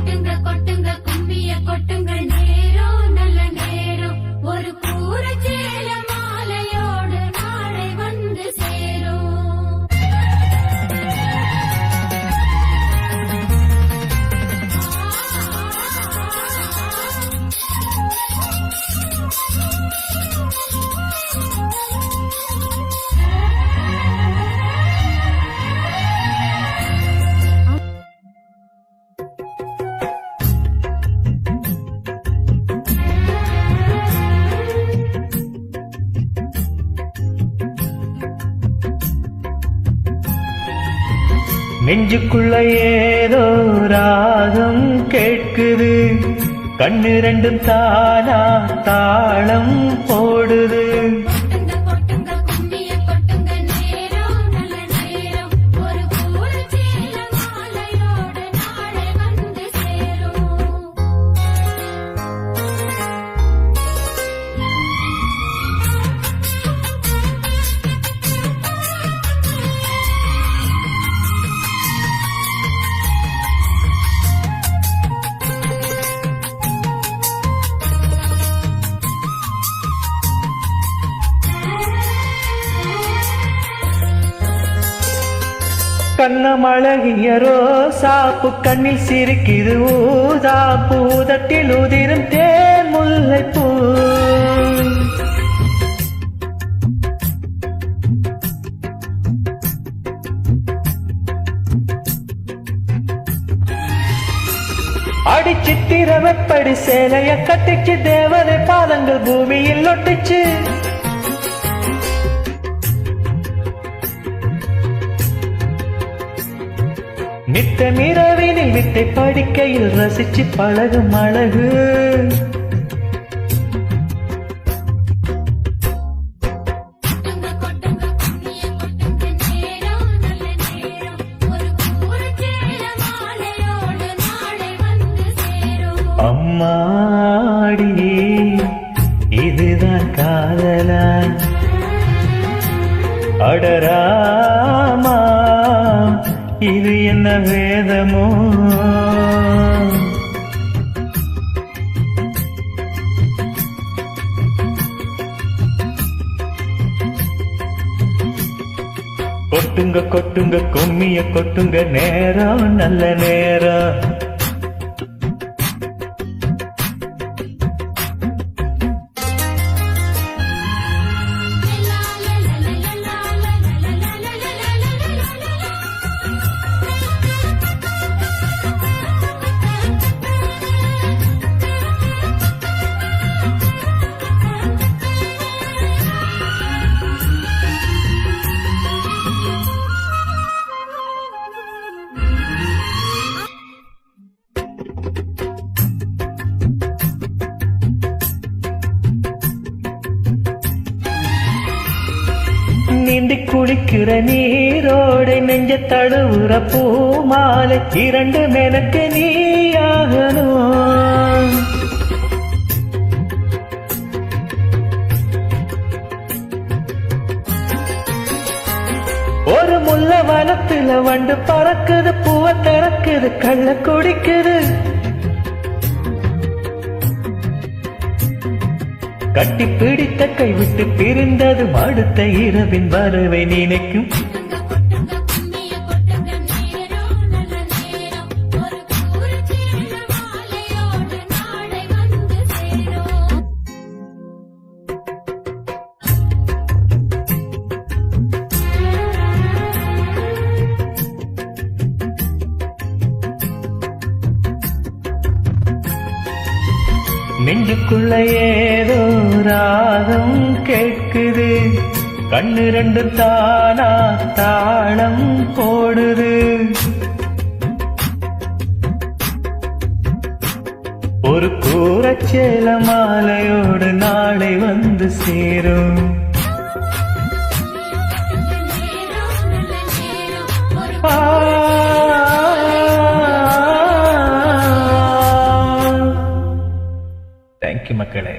கொட்டுங்க கொட்டுங்க கும்மிய கொட்டுங்க நேரம் நல்ல நேரம் ஒரு கூரச்சேல மாலையோடு நாளை வந்து சேரும். நெஞ்சுக்குள்ள ஏதோ ராகம் கேட்குது, கண்ணு ரெண்டும் தானா தாளம் போடுது. கண்ணமழகிய ரோசாப்பு கண்ணில் சிரிக்குது ஊதாப்பு, உதட்டில் உதிரும் தேன் முல்லைப்பூ. அடிச்சித்திர வெப்படி சேலைய கட்டிச்சு, தேவதை பாதங்கள் பூமியில் ஒட்டிச்சு. நித்தமிரவினில் வித்தை படிக்கையில் ரசிச்சு பழகும் அழகு. அம்மாடி இதுதான் காதலா, அடராமா இது என்ன வேதமோ. கொட்டுங்க கொட்டுங்க கும்மிய கொட்டுங்க நேரம் நல்ல நேரம். நீந்தி குளிக்கிற நீரோடு நெஞ்ச தழுவுற பூமாலை, இரண்டு எனக்கு நீயாகணும். ஒரு முல்ல வனத்துல வண்டு பறக்குது, பூவை திறக்குது, கள்ள குடிக்குது. கட்டி பிடித்த கைவிட்டு பிரிந்தது, அடுத்த இரவின் வரவை நினைக்கும். நெஞ்சுக்குள்ள ஏதோ ராகம் கேட்குது, கண்ணு ரெண்டு தானா தாளம் போடுது. ஒரு கூரச்சேல மாலையோடு நாளை வந்து சேரும். தேங்க்யூ மக்களே.